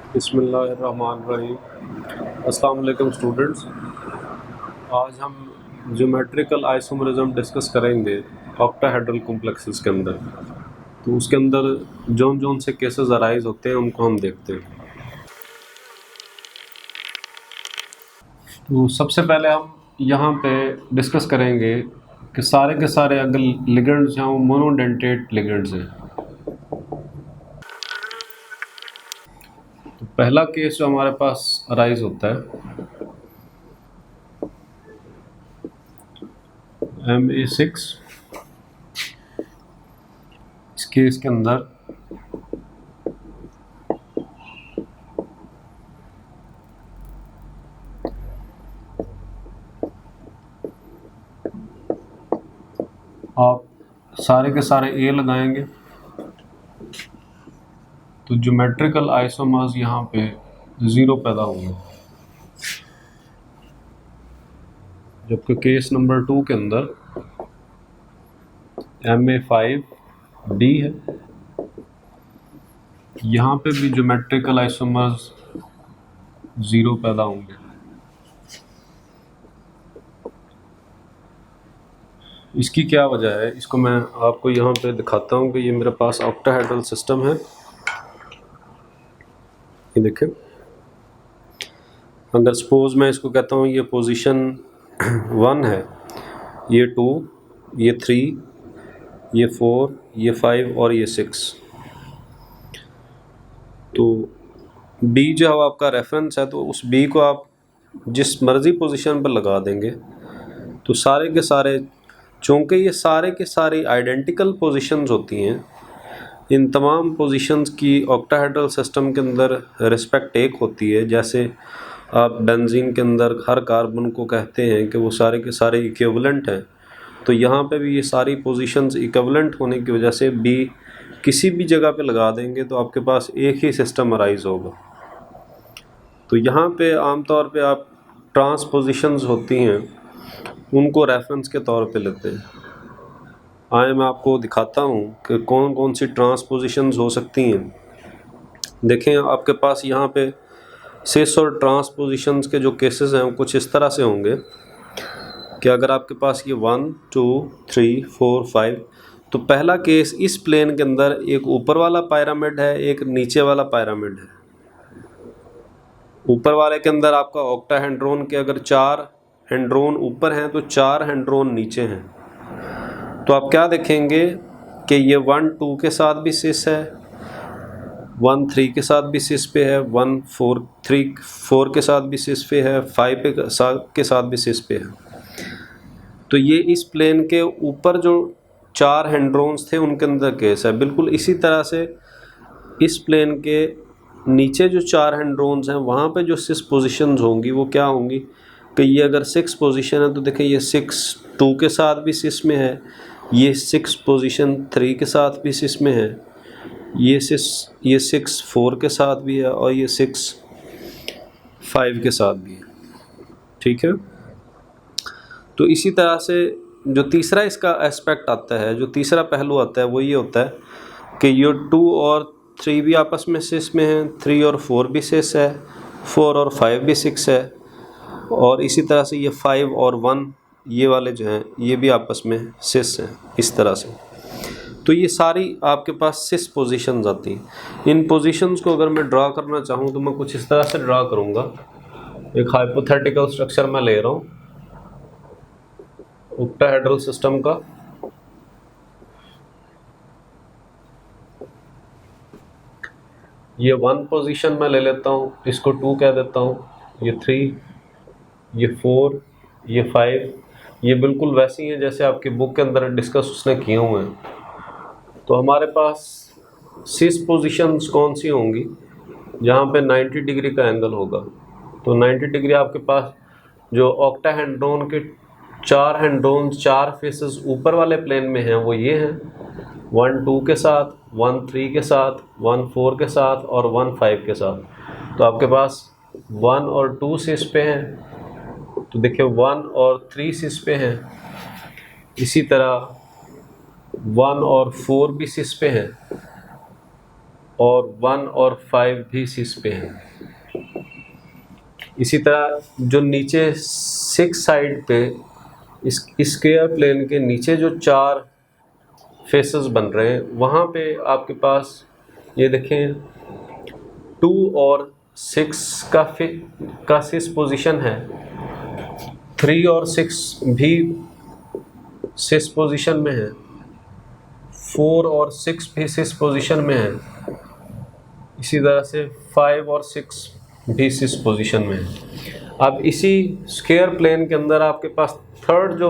बिस्मिल्लाहिर्रहमानिर्रहीम। अस्सलाम वालेकुम स्टूडेंट्स। आज हम ज्योमेट्रिकल आइसोमरिज्म डिस्कस करेंगे ऑक्टाहेड्रल कॉम्प्लेक्सेस के अंदर। तो उसके अंदर जौन जौन से केसेस अराइज होते हैं उनको हम देखते हैं। तो सबसे पहले हम यहाँ पे डिस्कस करेंगे कि सारे के सारे अगर लिगेंड्स हैं वो मोनोडेंटेट लिगेंड्स हैं। तो पहला केस जो हमारे पास अराइज होता है MA6। इस केस के अंदर आप सारे के सारे ए लगाएंगे तो ज्योमेट्रिकल आइसोमर्स यहाँ पे 0 पैदा होंगे। जबकि केस नंबर 2 के अंदर MA5D है, यहाँ पे भी ज्योमेट्रिकल आइसोमर्स 0 पैदा होंगे। इसकी क्या वजह है, इसको मैं आपको यहाँ पे दिखाता हूँ कि ये मेरे पास ऑक्टाहेड्रल सिस्टम है। ये देखें, अगर सपोज मैं इसको कहता हूँ ये पोजीशन 1 है, ये 2, ये 3, ये 4, ये 5 और ये 6, तो B जो है आपका रेफरेंस है, तो उस B को आप जिस मर्ज़ी पोजीशन पर लगा देंगे तो सारे के सारे, चूँकि ये सारे के सारे आइडेंटिकल पोजीशंस होती हैं, इन तमाम पोजीशंस की ऑक्टाहेड्रल सिस्टम के अंदर रिस्पेक्ट एक होती है। जैसे आप बेंजीन के अंदर हर कार्बन को कहते हैं कि वो सारे के सारे इक्विवेलेंट हैं, तो यहाँ पे भी ये सारी पोजीशंस इक्विवेलेंट होने की वजह से B किसी भी जगह पे लगा देंगे तो आपके पास एक ही सिस्टम अराइज होगा। तो यहाँ पे आमतौर पे आप ट्रांसपोजिशंस होती हैं उनको रेफरेंस के तौर पे लेते हैं। आए मैं आपको दिखाता हूँ कि कौन कौन सी ट्रांसपोजिशंस हो सकती हैं। देखें, आपके पास यहाँ पे सिस और ट्रांसपोजिशंस के जो केसेस हैं वो कुछ इस तरह से होंगे कि अगर आपके पास ये 1, 2, 3, 4, 5, तो पहला केस इस प्लेन के अंदर एक ऊपर वाला पिरामिड है, एक नीचे वाला पिरामिड है। ऊपर वाले के अंदर आपका ऑक्टाहेड्रॉन के अगर 4 हेड्रॉन ऊपर हैं तो 4 हेड्रॉन नीचे हैं। तो आप क्या देखेंगे कि ये 1, 2 के साथ भी सिस है, 1, 3 के साथ भी सिस पे है, 1, 4, 3, 4 के साथ भी सिस पे है, 5 के साथ भी सिस पे है। तो ये इस प्लेन के ऊपर जो 4 हेड्रॉन्स थे उनके अंदर केस है। बिल्कुल इसी तरह से इस प्लेन के नीचे जो 4 हेड्रॉन्स हैं वहाँ पे जो 6 पोजीशंस होंगी वो क्या होंगी कि ये अगर 6 पोजीशन है तो देखें ये 6 2 के साथ भी 6 में है, ये 6 पोजीशन 3 के साथ भी 6 में है, ये 6 4 के साथ भी है और ये 6 5 के साथ भी है। ठीक है, तो इसी तरह से जो तीसरा इसका एस्पेक्ट आता है, जो तीसरा पहलू आता है वो ये होता है कि ये 2 और 3 भी आपस में 6 में हैं, 3 और 4 भी 6 है, 4 और 5 भी 6 है, और इसी तरह से ये 5 और 1 ये वाले जो हैं ये भी आपस में 6 हैं, इस तरह से। तो ये सारी आपके पास 6 पोजीशंस आती हैं। इन पोजीशंस को अगर मैं ड्रा करना चाहूँ तो मैं कुछ इस तरह से ड्रा करूँगा। एक हाइपोथेटिकल स्ट्रक्चर मैं ले रहा हूँ ऑक्टाहेड्रल सिस्टम का। ये 1 पोजीशन मैं ले लेता हूँ, इसको 2 कह देता हूँ, ये 3, ये 4, ये 5, ये बिल्कुल वैसी हैं जैसे आपकी बुक के अंदर डिस्कस उसने किए हुए हैं। तो हमारे पास 6 पोजीशंस कौन सी होंगी जहाँ पे 90 डिग्री का एंगल होगा। तो 90 डिग्री आपके पास जो ऑक्टाहेड्रॉन के 4 हेड्रॉन्स 4 फेसेस ऊपर वाले प्लेन में हैं वो ये हैं, 1, 2 के साथ, 1, 3 के साथ, 1, 4 के साथ और 1, 5 के साथ। तो आपके पास 1 और 2 सिस पे हैं, तो देखिए 1 और 3 सिस पे हैं। इसी तरह 1 और 4 भी सिस पे हैं। और 1 और 5 भी सिस पे हैं। इसी तरह जो नीचे 6 साइड पे इस स्क्वायर प्लेन के नीचे जो 4 फेसेस बन रहे हैं, वहाँ पे आपके पास ये देखें 2 और 6 का सिस पोजीशन है, 3 और 6 भी सिस पोजीशन में है, 4 और 6 भी सिस पोजीशन में है, इसी तरह से 5 और 6 भी सिस पोजीशन में है। अब इसी स्क्वायर प्लेन के अंदर आपके पास थर्ड जो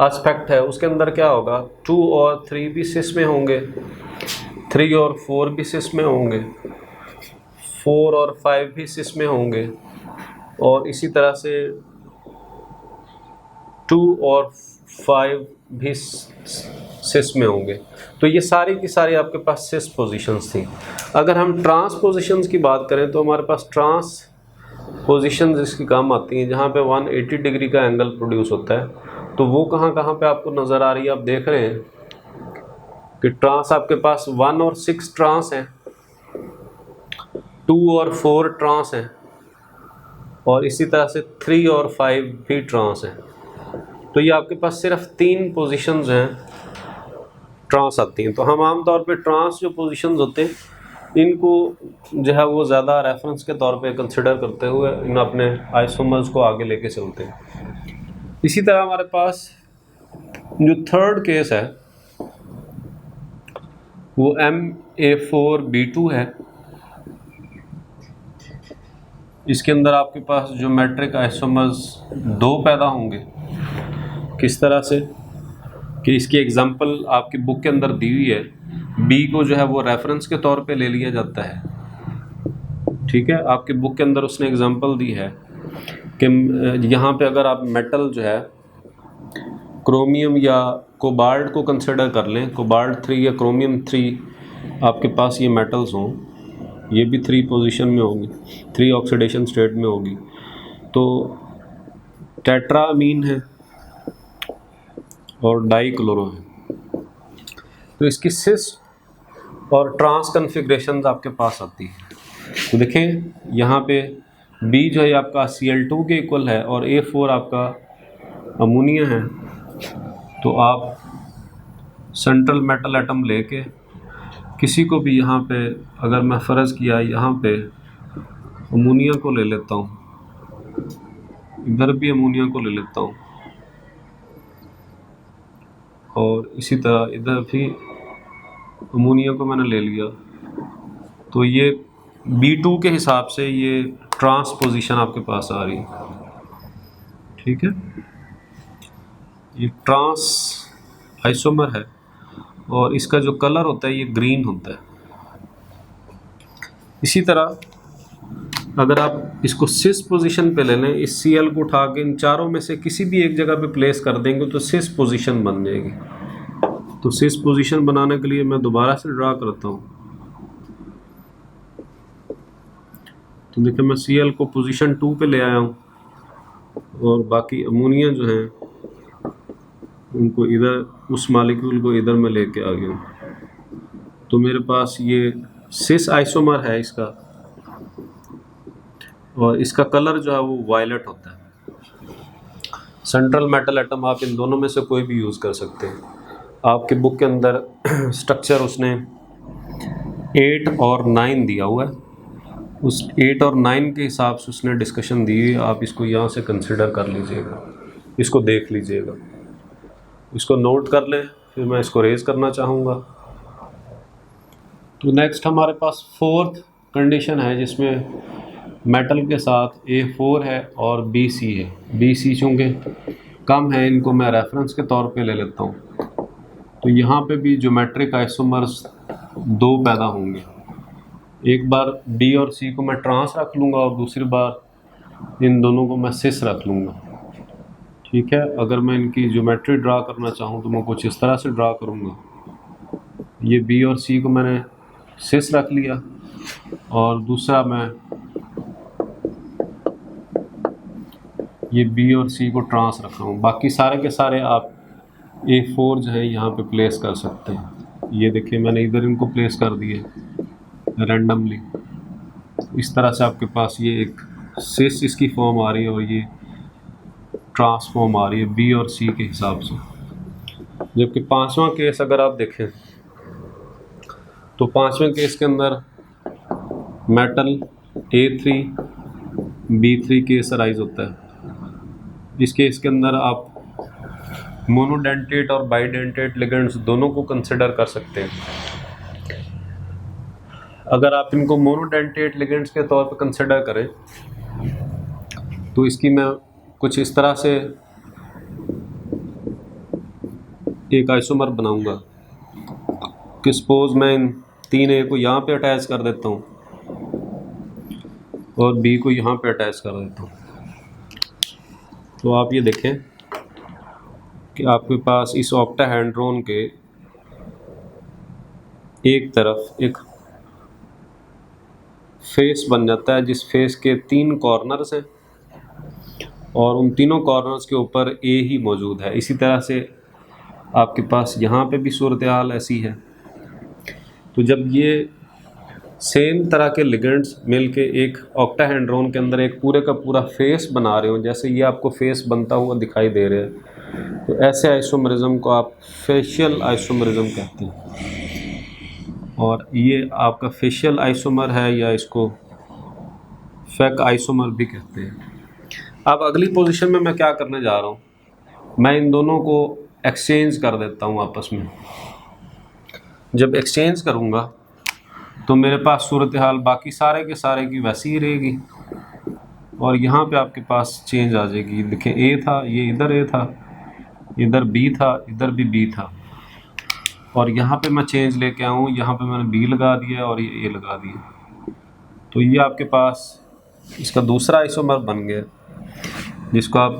एस्पेक्ट है उसके अंदर क्या होगा, 2 और 3 भी सिस में होंगे, 3 और 4 भी सिस में होंगे, 4 और 5 भी सिस में होंगे, और इसी तरह से 2 और 5 भी सिस में होंगे। तो ये सारी की सारी आपके पास सिस पोजीशंस थी। अगर हम ट्रांस पोजीशंस की बात करें तो हमारे पास ट्रांस पोजीशंस इसकी काम आती हैं जहाँ पे 180 डिग्री का एंगल प्रोड्यूस होता है। तो वो कहाँ कहाँ पे आपको नज़र आ रही है, आप देख रहे हैं कि ट्रांस आपके पास 1 और 6 ट्रांस हैं, 2 और 4 ट्रांस हैं, और इसी तरह से 3 और 5 भी ट्रांस हैं। तो ये आपके पास सिर्फ 3 पोजीशंस हैं ट्रांस आती हैं। तो हम आमतौर पे ट्रांस जो पोजीशंस होते हैं इनको जो है वो ज़्यादा रेफरेंस के तौर पे कंसिडर करते हुए इन अपने आइसोमर्स को आगे लेके चलते हैं। इसी तरह हमारे पास जो थर्ड केस है वो MA4B2 है। इसके अंदर आपके पास ज्योमेट्रिक आइसोमर्स 2 पैदा होंगे। किस तरह से कि इसकी एग्जांपल आपकी बुक के अंदर दी हुई है, बी को जो है वो रेफरेंस के तौर पे ले लिया जाता है, ठीक है। आपकी बुक के अंदर उसने एग्जांपल दी है कि यहाँ पे अगर आप मेटल जो है क्रोमियम या कोबाल्ट को कंसिडर कर लें, कोबाल्ट 3 या क्रोमियम 3 आपके पास ये मेटल्स हों, ये भी 3 पोजीशन में होंगी, 3 ऑक्सीडेशन स्टेट में होगी, तो टेट्रामीन है और डाइक्लोरो है। तो इसकी सिस और ट्रांस कन्फिग्रेशन आपके पास आती है। तो देखें यहाँ पे B जो है आपका Cl2 के इक्वल है और A4 आपका अमोनिया है। तो आप सेंट्रल मेटल एटम लेके किसी को भी यहाँ पे, अगर मैं फ़र्ज़ किया यहाँ पे अमोनिया को ले लेता हूँ, इधर भी अमोनिया को ले लेता हूँ, और इसी तरह इधर भी अमोनिया को मैंने ले लिया, तो ये B2 के हिसाब से ये ट्रांस पोजीशन आपके पास आ रही है, ठीक है। ये ट्रांस आइसोमर है और इसका जो कलर होता है ये ग्रीन होता है। इसी तरह अगर आप इसको सिस पोजीशन पे ले लें, इस Cl को उठा के इन चारों में से किसी भी एक जगह पे प्लेस कर देंगे तो सिस पोजीशन बन जाएगी। तो सिस पोजीशन बनाने के लिए मैं दोबारा से ड्रा करता हूँ। तो देखिए मैं Cl को पोजीशन 2 पे ले आया हूँ और बाकी अमोनिया जो है उनको इधर, उस मॉलिक्यूल को इधर मैं लेके आ गया हूँ। तो मेरे पास ये सिस आइसोमर है इसका, और इसका कलर जो है वो वायलेट होता है। सेंट्रल मेटल एटम आप इन दोनों में से कोई भी यूज़ कर सकते हैं। आपके बुक के अंदर स्ट्रक्चर उसने 8 और 9 दिया हुआ है, उस 8 और 9 के हिसाब से उसने डिस्कशन दी है। आप इसको यहाँ से कंसिडर कर लीजिएगा, इसको देख लीजिएगा, इसको नोट कर लें, फिर मैं इसको रेज करना चाहूँगा। तो नेक्स्ट हमारे पास फोर्थ कंडीशन है जिसमें मेटल के साथ A4 है और BC है। BC चूँकि कम है, इनको मैं रेफरेंस के तौर पे ले लेता हूँ। तो यहाँ पे भी ज्योमेट्रिक आइसोमर्स 2 पैदा होंगे। एक बार B और C को मैं ट्रांस रख लूँगा और दूसरी बार इन दोनों को मैं सिस रख लूँगा, ठीक है। अगर मैं इनकी ज्योमेट्री ड्रा करना चाहूँ तो मैं कुछ इस तरह से ड्रा करूँगा। ये B और C को मैंने सिस रख लिया और दूसरा मैं ये B और C को ट्रांस रख रहा हूँ। बाकी सारे के सारे आप A4 जो है यहाँ पे प्लेस कर सकते हैं। ये देखिए मैंने इधर इनको प्लेस कर दिए रैंडमली। इस तरह से आपके पास ये एक सिस इसकी फॉर्म आ रही है और ये ट्रांसफॉर्म आ रही है बी और सी के हिसाब से। जबकि पांचवा केस अगर आप देखें तो पांचवें केस के अंदर metal A3 B3 case arise होता है। इस केस के अंदर आप मोनोडेंटेट और बाइडेंटेट लिगेंड्स दोनों को कंसिडर कर सकते हैं। अगर आप इनको मोनोडेंटेट लिगेंड्स के तौर पर कंसिडर करें तो इसकी मैं कुछ इस तरह से एक आइसोमर बनाऊंगा कि सपोज मैं इन 3A को यहाँ पे अटैच कर देता हूँ और B को यहाँ पे अटैच कर देता हूँ। तो आप ये देखें कि आपके पास इस ऑक्टाहेड्रॉन के एक तरफ एक फेस बन जाता है जिस फेस के 3 कॉर्नर्स हैं और उन तीनों कॉर्नर्स के ऊपर A ही मौजूद है। इसी तरह से आपके पास यहाँ पे भी सूरत हाल ऐसी है। तो जब ये सेम तरह के लिगेंड्स मिलके एक ऑक्टाहेड्रॉन के अंदर एक पूरे का पूरा फेस बना रहे हो, जैसे ये आपको फेस बनता हुआ दिखाई दे रहे हैं, तो ऐसे आइसोमरिज्म को आप फेशियल आइसोमरिज्म कहते हैं। और ये आपका फेशियल आइसोमर है या इसको फैक आइसोमर भी कहते हैं। अब अगली पोजीशन में मैं क्या करने जा रहा हूँ, मैं इन दोनों को एक्सचेंज कर देता हूँ आपस में। जब एक्सचेंज करूँगा तो मेरे पास सूरत हाल बाकी सारे के सारे की वैसी ही रहेगी और यहाँ पे आपके पास चेंज आ जाएगी। देखें A था, ये इधर A था, इधर B था, इधर भी B था और यहाँ पे मैं चेंज लेके आऊँ, यहाँ पे मैंने B लगा दिया और ये A लगा दिया। तो ये आपके पास इसका दूसरा आइसोमर बन गया जिसको आप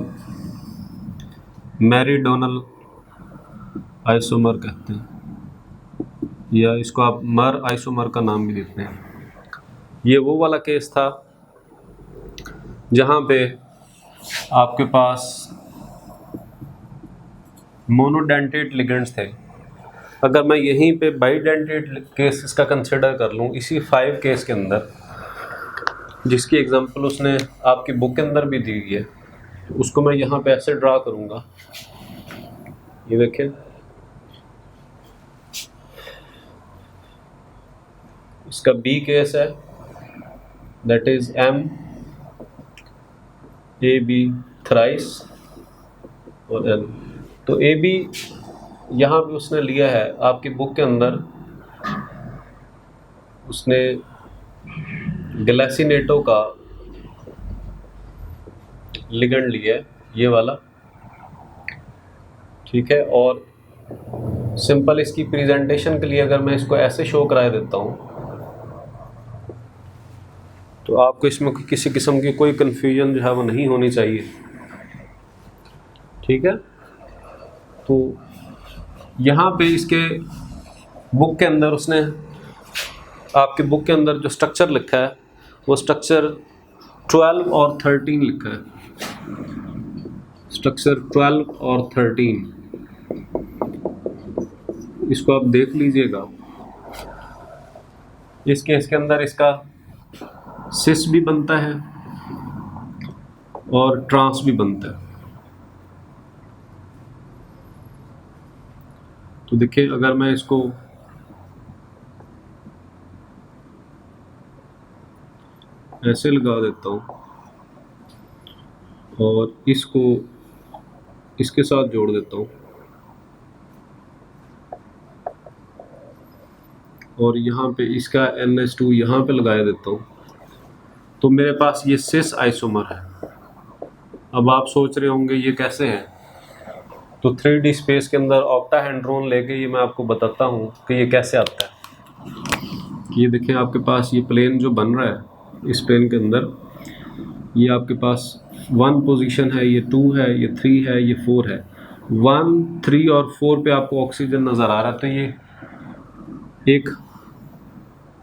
मेरीडोनल आइसोमर कहते हैं या इसको आप मर आइसोमर का नाम भी देते हैं। ये वो वाला केस था जहाँ पे आपके पास मोनोडेंटेट लिगेंड्स थे। अगर मैं यहीं पे बाइडेंटेट केसेस का कंसिडर कर लूँ इसी 5 केस के अंदर, जिसकी एग्जांपल उसने आपकी बुक के अंदर भी दी है, उसको मैं यहाँ पे ऐसे ड्रा करूँगा। ये देखें, इसका B केस है, दैट इज MAB थ्राइस और L। तो AB यहाँ पे उसने लिया है आपकी बुक के अंदर, उसने ग्लासिनेटो का लिगेंड लिया है, ये वाला, ठीक है। और सिंपल इसकी प्रेजेंटेशन के लिए अगर मैं इसको ऐसे शो करा देता हूँ तो आपको इसमें किसी किस्म की कोई कन्फ्यूजन जो है वो नहीं होनी चाहिए, ठीक है। तो यहाँ पे इसके बुक के अंदर उसने आपके बुक के अंदर जो स्ट्रक्चर लिखा है वो स्ट्रक्चर 12 और 13 लिखा है, स्ट्रक्चर 12 और 13, इसको आप देख लीजिएगा। इस केस के अंदर इसका सिस भी बनता है और ट्रांस भी बनता है। तो देखिए, अगर मैं इसको ऐसे लगा देता हूँ और इसको इसके साथ जोड़ देता हूँ और यहाँ पे इसका NH2 यहाँ पे लगा देता हूँ, तो मेरे पास ये सिस आइसोमर है। अब आप सोच रहे होंगे ये कैसे है, तो 3D स्पेस के अंदर ऑक्टाहेड्रॉन लेके ये मैं आपको बताता हूँ कि ये कैसे आता है। ये देखें, आपके पास ये प्लेन जो बन रहा है, इस प्लेन के अंदर ये आपके पास 1 पोजीशन है, ये 2 है, ये 3 है, ये 4 है। 1, 3 और 4 पे आपको ऑक्सीजन नज़र आ रहा है, तो ये एक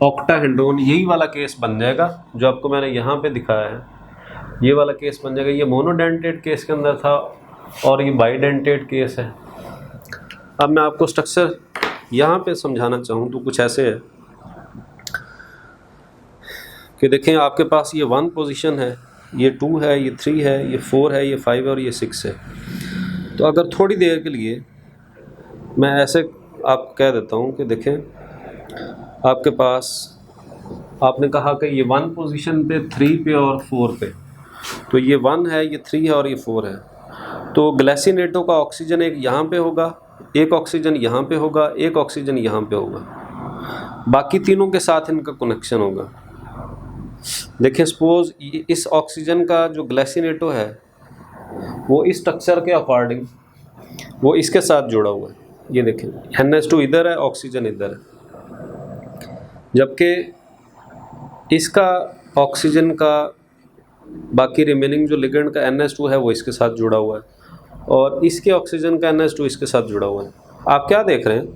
ऑक्टाहेड्रॉन यही वाला केस बन जाएगा जो आपको मैंने यहाँ पे दिखाया है, ये वाला केस बन जाएगा। ये मोनोडेंटेट केस के अंदर था और ये बाइडेंटेट केस है। अब मैं आपको स्ट्रक्चर यहाँ पे समझाना चाहूँ तो कुछ ऐसे है। कि देखें आपके पास ये 1 पोजीशन है, ये 2 है, ये 3 है, ये 4 है, ये 5 है और ये 6 है। तो अगर थोड़ी देर के लिए मैं ऐसे आपको कह देता हूँ कि देखें आपके पास, आपने कहा कि ये 1 पोजीशन पे, 3 पे और 4 पे, तो ये 1 है, ये 3 है और ये 4 है। तो ग्लासिनेटो का ऑक्सीजन एक यहाँ पे होगा, एक ऑक्सीजन यहाँ पे होगा, एक ऑक्सीजन यहाँ पे होगा, बाकी तीनों के साथ इनका कनेक्शन होगा। देखिए सपोज इस ऑक्सीजन का जो ग्लासिनेटो है वो इस स्ट्रक्चर के अकॉर्डिंग वो इसके साथ जुड़ा हुआ है। ये देखें NH2 इधर है, ऑक्सीजन इधर है, जबकि इसका ऑक्सीजन का बाकी रिमेनिंग जो लिगेंड का NH2 है वो इसके साथ जुड़ा हुआ है और इसके ऑक्सीजन का NH2 इसके साथ जुड़ा हुआ है। आप क्या देख रहे हैं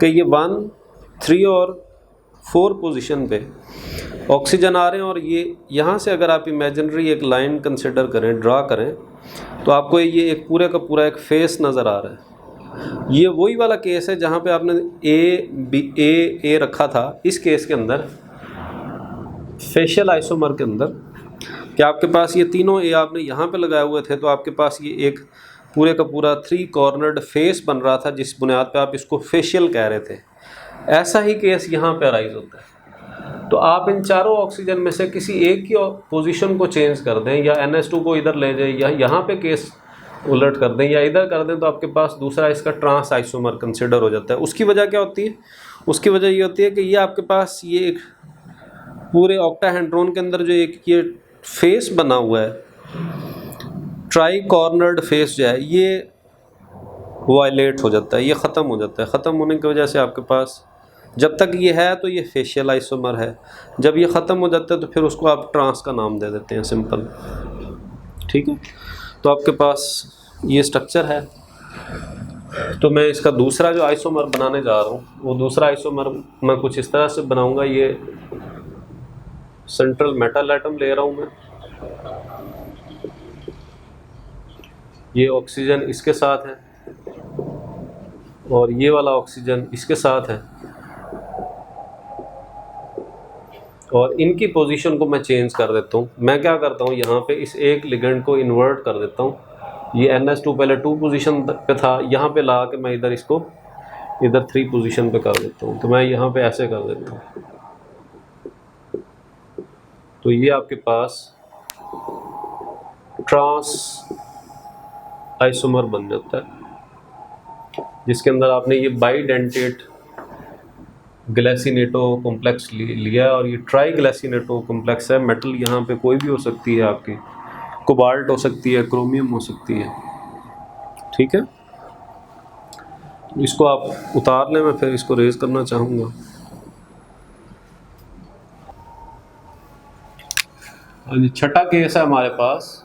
कि ये 1, 3 और 4 पोजीशन पे ऑक्सीजन आ रहे हैं और ये यहाँ से अगर आप इमेजिनरी एक लाइन कंसिडर करें, ड्रा करें, तो आपको ये एक पूरे का पूरा एक फेस नज़र आ रहा है। ये वही वाला केस है जहाँ पे आपने ए रखा था। इस केस के अंदर फेशियल आइसोमर के अंदर कि आपके पास ये तीनों ए आपने यहाँ पे लगाए हुए थे, तो आपके पास ये एक पूरे का पूरा 3 कॉर्नर्ड फेस बन रहा था, जिस बुनियाद पे आप इसको फेशियल कह रहे थे। ऐसा ही केस यहाँ पे अराइज होता है। तो आप इन चारों ऑक्सीजन में से किसी एक की पोजीशन को चेंज कर दें, या NH2 को इधर ले जाए, या यहाँ पे केस उलट कर दें, या इधर कर दें, तो आपके पास दूसरा इसका ट्रांस आइसोमर कंसिडर हो जाता है। उसकी वजह क्या होती है? उसकी वजह ये होती है कि ये आपके पास ये एक पूरे ऑक्टाहेड्रॉन के अंदर जो एक ये फेस बना हुआ है, ट्राई कॉर्नर्ड फेस जो है, ये वायलेट हो जाता है, ये ख़त्म हो जाता है। ख़त्म होने की वजह से आपके पास जब तक ये है तो ये फेशियल आइसोमर है, जब ये ख़त्म हो जाता है तो फिर उसको आप ट्रांस का नाम दे देते हैं, सिंपल। ठीक है, तो आपके पास ये स्ट्रक्चर है। तो मैं इसका दूसरा जो आइसोमर बनाने जा रहा हूँ, वो दूसरा आइसोमर मैं कुछ इस तरह से बनाऊँगा। ये सेंट्रल मेटल एटम ले रहा हूँ मैं, ये ऑक्सीजन इसके साथ है और ये वाला ऑक्सीजन इसके साथ है, और इनकी पोजीशन को मैं चेंज कर देता हूँ। मैं क्या करता हूँ, यहाँ पे इस एक लिगेंड को इन्वर्ट कर देता हूँ। ये NH2 पहले 2 पोजीशन पे था, यहाँ पे ला के मैं इधर इसको इधर 3 पोजीशन पे कर देता हूँ। तो मैं यहाँ पे ऐसे कर देता हूँ, तो ये आपके पास ट्रांस आइसोमर बन जाता है, जिसके अंदर आपने ये बाइडेंटेट ग्लासिनेटो कॉम्प्लेक्स लिया है, और ये ट्राई ग्लासिनेटो कॉम्प्लेक्स है। मेटल यहाँ पे कोई भी हो सकती है, आपकी कोबाल्ट हो सकती है, क्रोमियम हो सकती है। ठीक है, इसको आप उतार लें, मैं फिर इसको रेज करना चाहूँगा। और छठा केस है हमारे पास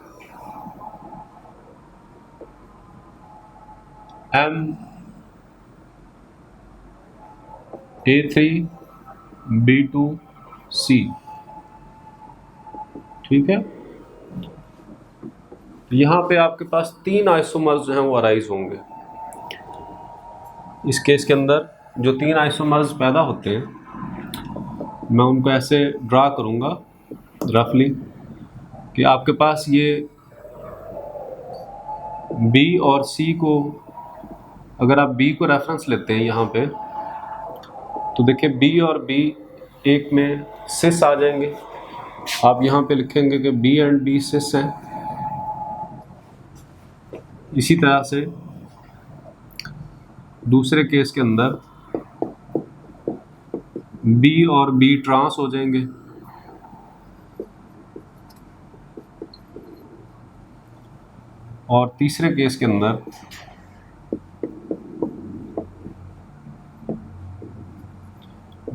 A3B2C। ठीक है, यहाँ पे आपके पास 3 आइसोमर्स जो हैं वो अराइज होंगे। इस केस के अंदर जो 3 आइसोमर्स पैदा होते हैं, मैं उनको ऐसे ड्रा करूँगा रफली कि आपके पास ये B और C को, अगर आप B को रेफरेंस लेते हैं यहाँ पे, तो देखिए B और B एक में सिस आ जाएंगे। आप यहाँ पे लिखेंगे कि B एंड B सिस हैं। इसी तरह से दूसरे केस के अंदर B और B ट्रांस हो जाएंगे, और तीसरे केस के अंदर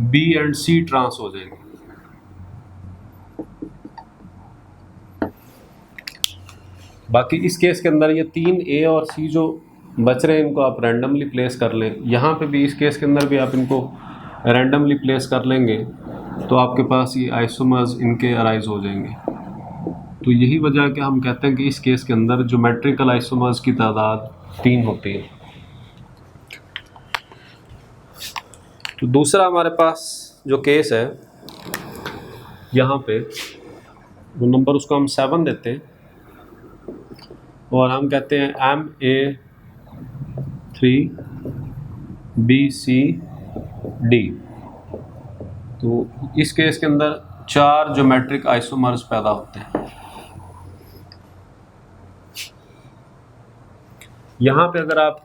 B एंड C ट्रांस हो जाएंगे। बाकी इस केस के अंदर ये 3 A और C जो बच रहे हैं, इनको आप रैंडमली प्लेस कर लें। यहाँ पे भी इस केस के अंदर भी आप इनको रैंडमली प्लेस कर लेंगे, तो आपके पास ये आइसोमर्स इनके अराइज हो जाएंगे। तो यही वजह है कि हम कहते हैं कि इस केस के अंदर ज्योमेट्रिकल आइसोमर्स की तादाद 3 होती है। तो दूसरा हमारे पास जो केस है यहाँ पे वो नंबर उसको हम 7 देते हैं और हम कहते हैं MA3BCD। तो इस केस के अंदर 4 ज्योमेट्रिक आइसोमर्स पैदा होते हैं। यहाँ पे अगर आप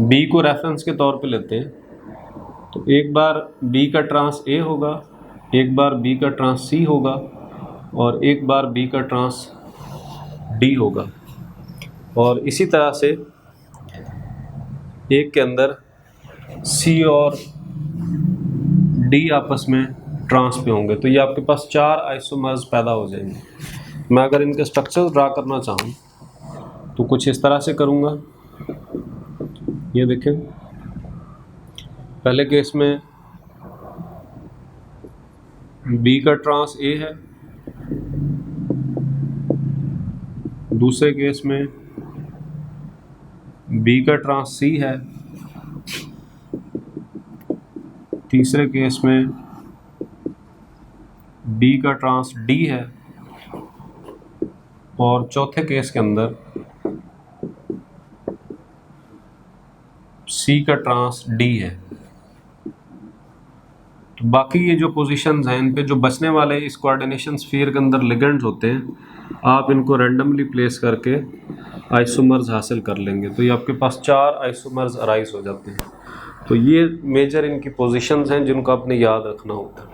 B को रेफरेंस के तौर पे लेते हैं तो एक बार B का ट्रांस A होगा, एक बार B का ट्रांस C होगा और एक बार B का ट्रांस D होगा। और इसी तरह से एक के अंदर C और D आपस में ट्रांस पे होंगे। तो ये आपके पास 4 आइसोमर्स पैदा हो जाएंगे। मैं अगर इनके स्ट्रक्चर ड्रा करना चाहूँ तो कुछ इस तरह से करूँगा। ये देखें, पहले केस में B का ट्रांस A है, दूसरे केस में B का ट्रांस C है, तीसरे केस में B का ट्रांस D है और चौथे केस के अंदर C का ट्रांस D है। तो बाकी ये जो पोजीशंस हैं इन पे जो बचने वाले इस कोऑर्डिनेशन स्फीयर के अंदर लिगेंड्स होते हैं, आप इनको रैंडमली प्लेस करके आइसोमर्स हासिल कर लेंगे। तो ये आपके पास 4 आइसोमर्स अराइज हो जाते हैं। तो ये मेजर इनकी पोजीशंस हैं जिनको आपने याद रखना होता है।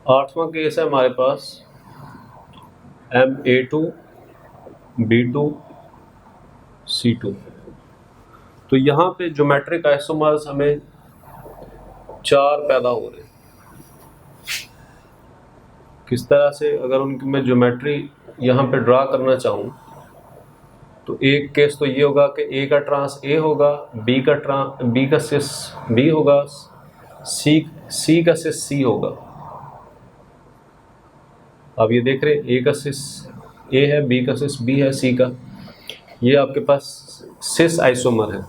8वां केस है हमारे पास MA2B2C2। तो यहाँ पे ज्योमेट्रिक आइसोमर्स हमें 4 पैदा हो रहे हैं। किस तरह से, अगर उनकी मैं ज्योमेट्री यहाँ पे ड्रा करना चाहूँ तो एक केस तो ये होगा कि A का ट्रांस A होगा, B का सिस B होगा, C का सिस C होगा। अब ये देख रहे हैं A का सिस A है, B का सिस B है, C का, ये आपके पास सिस आइसोमर है।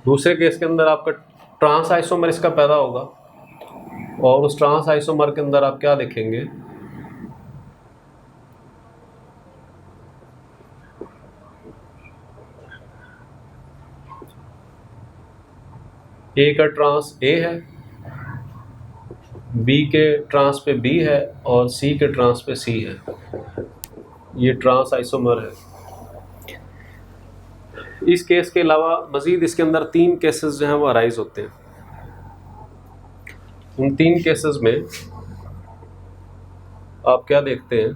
दूसरे केस के अंदर आपका ट्रांस आइसोमर इसका पैदा होगा और उस ट्रांस आइसोमर के अंदर आप क्या देखेंगे, A का ट्रांस A है, B के ट्रांस पे B है और C के ट्रांस पे C है। ये ट्रांस आइसोमर है। इस केस के अलावा मज़ीद इसके अंदर 3 केसेस जो हैं वो अराइज होते हैं। उन 3 केसेस में आप क्या देखते हैं,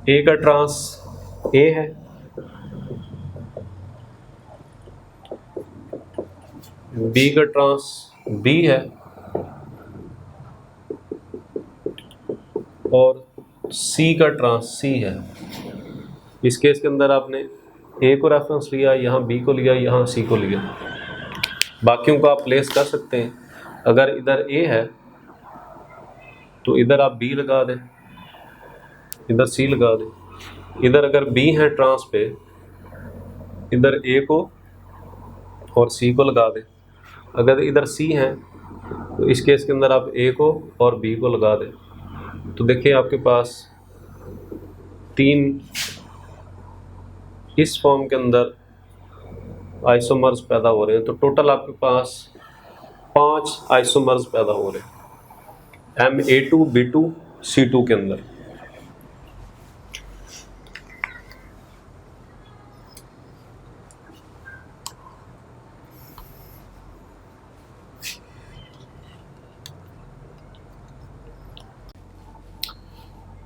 A का ट्रांस A है, B का ट्रांस B है और C का ट्रांस C है। इस केस के अंदर आपने A को रेफरेंस लिया, यहाँ B को लिया, यहाँ C को लिया। बाकियों को आप प्लेस कर सकते हैं। अगर इधर A है तो इधर आप B लगा दें, इधर C लगा दें। इधर अगर B है ट्रांस पे, इधर A को और C को लगा दें। अगर इधर C है तो इस केस के अंदर आप A को और B को लगा दें। तो देखिए आपके पास 3 इस फॉर्म के अंदर आइसोमर्स पैदा हो रहे हैं। तो टोटल आपके पास 5 आइसोमर्स पैदा हो रहे हैं MA2B2C2 के अंदर।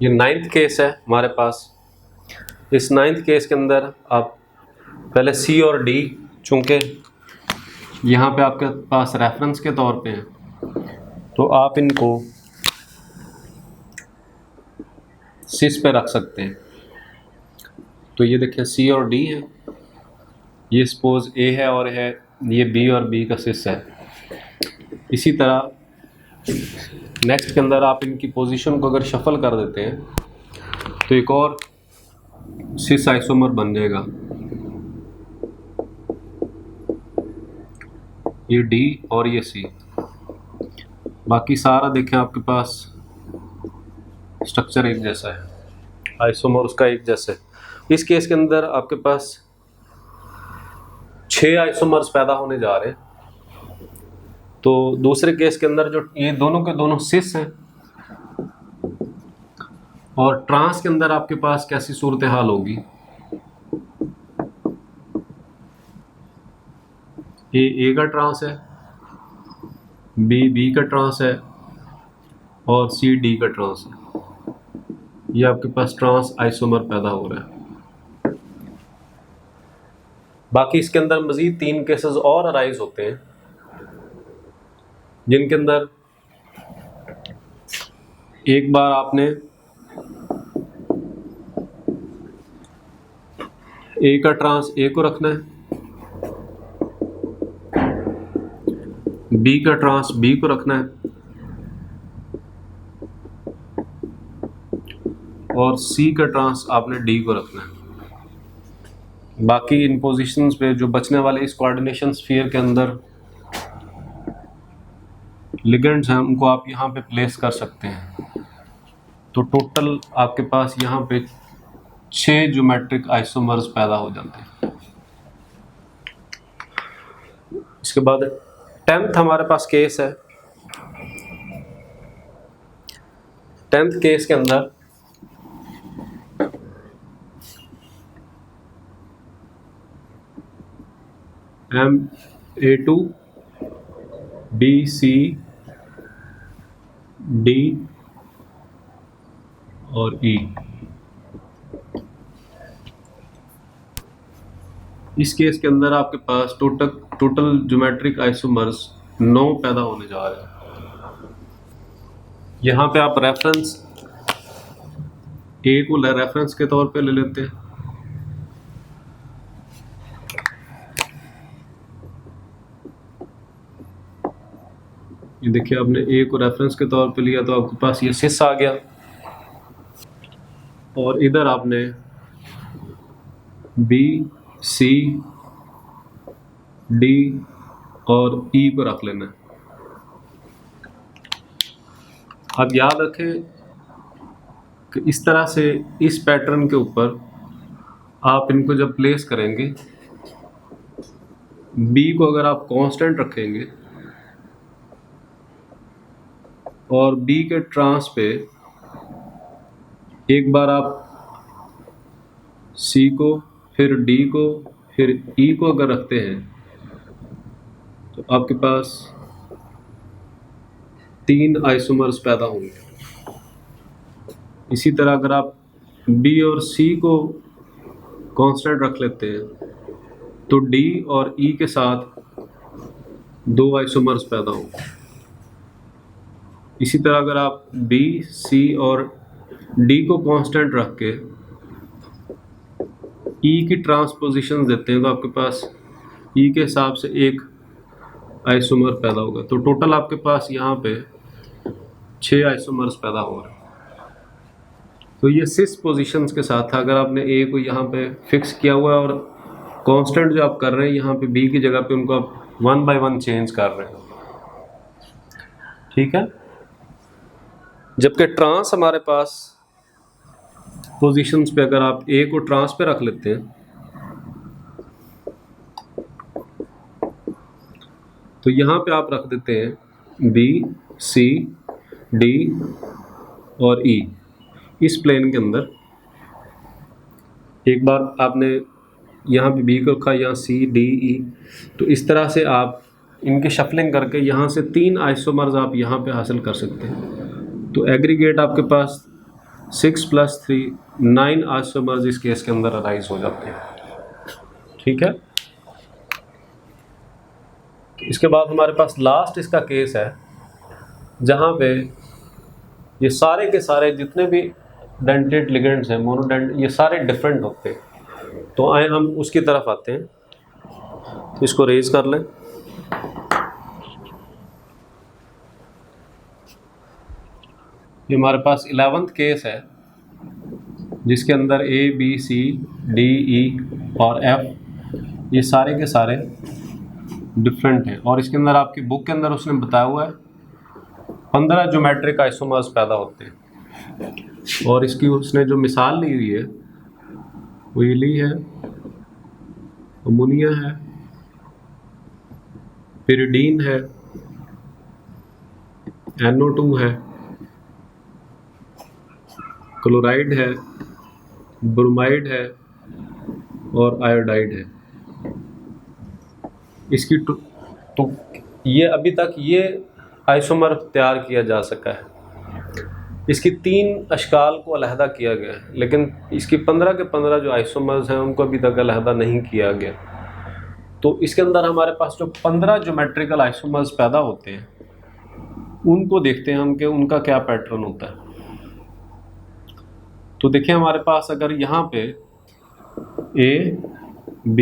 ये 9th केस है हमारे पास। इस 9th केस के अंदर आप पहले C और D, चूँकि यहाँ पे आपके पास रेफरेंस के तौर पे हैं, तो आप इनको सिस पे रख सकते हैं। तो ये देखिए C और D है, ये सपोज A है और है, ये B और B का सिस है। इसी तरह नेक्स्ट के अंदर आप इनकी पोजीशन को अगर शफल कर देते हैं तो एक और सिस आइसोमर बन जाएगा। ये डी और ये सी। बाकी सारा देखें आपके पास स्ट्रक्चर एक जैसा है, आइसोमर उसका एक जैसा है। इस केस के अंदर आपके पास 6 आइसोमर्स पैदा होने जा रहे हैं। तो दूसरे केस के अंदर जो ये दोनों के दोनों सिस हैं, और ट्रांस के अंदर आपके पास कैसी सूरत हाल होगी, ए का ट्रांस है, बी का ट्रांस है, और सी डी का ट्रांस है। ये आपके पास ट्रांस आइसोमर पैदा हो रहा है। बाकी इसके अंदर मजीद 3 केसेस और अराइज होते हैं, जिनके अंदर एक बार आपने ए का ट्रांस ए को रखना है, बी का ट्रांस बी को रखना है, और सी का ट्रांस आपने डी को रखना है। बाकी इन पोजीशंस पे जो बचने वाले इस कोऑर्डिनेशन स्फीयर के अंदर लिगेंड्स हैं, उनको आप यहाँ पे प्लेस कर सकते हैं। तो टोटल आपके पास यहाँ पे 6 ज्योमेट्रिक आइसोमर्स पैदा हो जाते हैं। इसके बाद 10th हमारे पास केस है। 10th केस के अंदर MA2 BC D और E। इस केस के अंदर आपके पास टोटल ज्योमेट्रिक आइसोमर्स 9 पैदा होने जा रहे हैं। यहाँ पे आप रेफरेंस ए को रेफरेंस के तौर पे ले लेते हैं। ये देखिए, आपने ए को रेफरेंस के तौर पे लिया तो आपके पास ये सिस आ गया, और इधर आपने बी सी डी और ई को रख लेना है। अब याद रखें कि इस तरह से इस पैटर्न के ऊपर आप इनको जब प्लेस करेंगे, बी को अगर आप कांस्टेंट रखेंगे और बी के ट्रांस पे एक बार आप सी को, फिर डी को, फिर ई को अगर रखते हैं, तो आपके पास 3 आइसोमर्स पैदा होंगे। इसी तरह अगर आप बी और सी को कांस्टेंट रख लेते हैं, तो डी और ई के साथ 2 आइसोमर्स पैदा होंगे। इसी तरह अगर आप बी सी और डी को कांस्टेंट रख के ई की ट्रांसपोजिशन देते हैं, तो आपके पास ई के हिसाब से 1 आइसोमर पैदा होगा। तो टोटल आपके पास यहाँ पे 6 आइसोमर्स पैदा हो रहे हैं। तो ये 6 पोजीशंस के साथ था। अगर आपने ए को यहाँ पे फिक्स किया हुआ है और कांस्टेंट जो आप कर रहे हैं यहाँ पे बी की जगह पे उनको आप 1 बाय 1 चेंज कर रहे हैं, ठीक है। जबकि ट्रांस हमारे पास पोजीशंस पे अगर आप ए को ट्रांस पे रख लेते हैं, तो यहाँ पे आप रख देते हैं बी सी डी और ई इस प्लेन के अंदर। एक बार आपने यहाँ पे बी को रखा, यहाँ सी डी ई, तो इस तरह से आप इनकी शफलिंग करके यहाँ से 3 आइसोमर्स आप यहाँ पे हासिल कर सकते हैं। तो एग्रीगेट आपके पास 6 + 3 9 आइसोमर्स इस केस के अंदर अराइज हो जाते हैं, ठीक है। इसके बाद हमारे पास लास्ट इसका केस है, जहाँ पे ये सारे के सारे जितने भी डेंटेड लिगेंड्स हैं, मोनोडेंट, ये सारे डिफरेंट होते हैं। तो आए हम उसकी तरफ आते हैं। तो इसको रेज कर लें। ये हमारे पास 11th केस है, जिसके अंदर A B C D E और एफ ये सारे के सारे डिफरेंट है। और इसके अंदर आपकी बुक के अंदर उसने बताया हुआ है 15 ज्योमेट्रिक आइसोमर्स पैदा होते हैं। और इसकी उसने जो मिसाल ली हुई है वो ये ली है, अमोनिया है, पिरिडीन है, NO2 है, क्लोराइड है, ब्रोमाइड है और आयोडाइड है। इसकी तो ये अभी तक ये आइसोमर तैयार किया जा सका है। इसकी 3 अशकाल को अलहदा किया गया है, लेकिन इसकी 15 के 15 जो आइसोमर्स हैं उनको अभी तक अलहदा नहीं किया गया। तो इसके अंदर हमारे पास जो 15 ज्योमेट्रिकल आइसोमर्स पैदा होते हैं उनको देखते हैं हम कि उनका क्या पैटर्न होता है। तो देखिए हमारे पास अगर यहाँ पे A, B,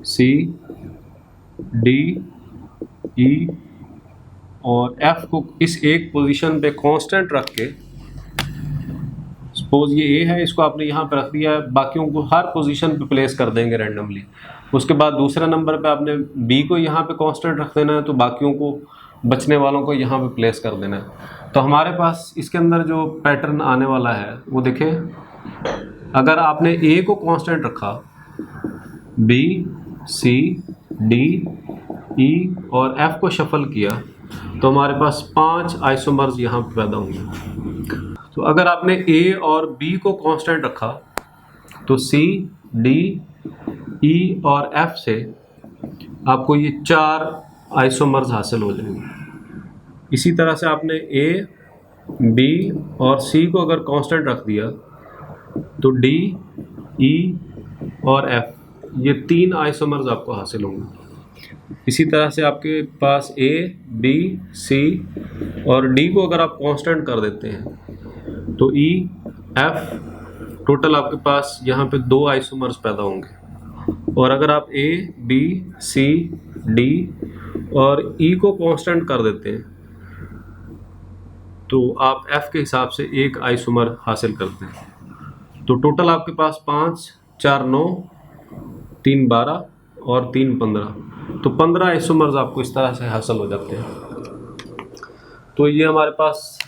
C, D, E और F को इस एक पोजीशन पे कांस्टेंट रख के, सपोज ये A है, इसको आपने यहाँ पे रख दिया है, बाकियों को हर पोजीशन पे प्लेस कर देंगे रैंडमली। उसके बाद दूसरे नंबर पे आपने B को यहाँ पे कांस्टेंट रख देना है, तो बाकियों को बचने वालों को यहाँ पे प्लेस कर देना है। तो हमारे पास इसके अंदर जो पैटर्न आने वाला है वो देखें, अगर आपने A को कांस्टेंट रखा, B, C, D, E और F को शफल किया तो हमारे पास 5 आइसोमर्स यहाँ पे पैदा होंगे। तो अगर आपने A और B को कांस्टेंट रखा तो C, D, E और F से आपको ये 4 आइसोमर्स हासिल हो जाएंगे। इसी तरह से आपने A, B और C को अगर कांस्टेंट रख दिया तो D, E और F ये 3 आइसोमर्स आपको हासिल होंगे। इसी तरह से आपके पास A, B, C और D को अगर आप कांस्टेंट कर देते हैं तो E, F टोटल आपके पास यहाँ पे 2 आइसोमर्स पैदा होंगे। और अगर आप A, B, C, D और E को कांस्टेंट कर देते हैं तो आप F के हिसाब से 1 आइसोमर हासिल करते हैं। तो टोटल आपके पास 5, 4, 9, 3, 12 और 3, 15, तो 15 आइसोमर्स आपको इस तरह से हासिल हो जाते हैं। तो ये हमारे पास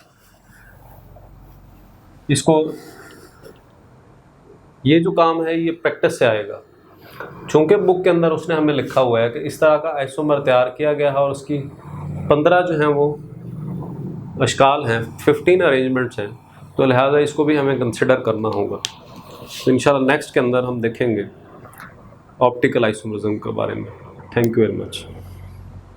इसको ये जो काम है ये प्रैक्टिस से आएगा, चूँकि बुक के अंदर उसने हमें लिखा हुआ है कि इस तरह का आइसोमर तैयार किया गया है और उसकी 15 जो हैं वो अशकाल हैं, 15 अरेंजमेंट्स हैं, तो लिहाजा इसको भी हमें कंसिडर करना होगा। तो इंशाल्लाह नेक्स्ट के अंदर हम देखेंगे ऑप्टिकल आइसोमरिज्म के बारे में। Thank you very much.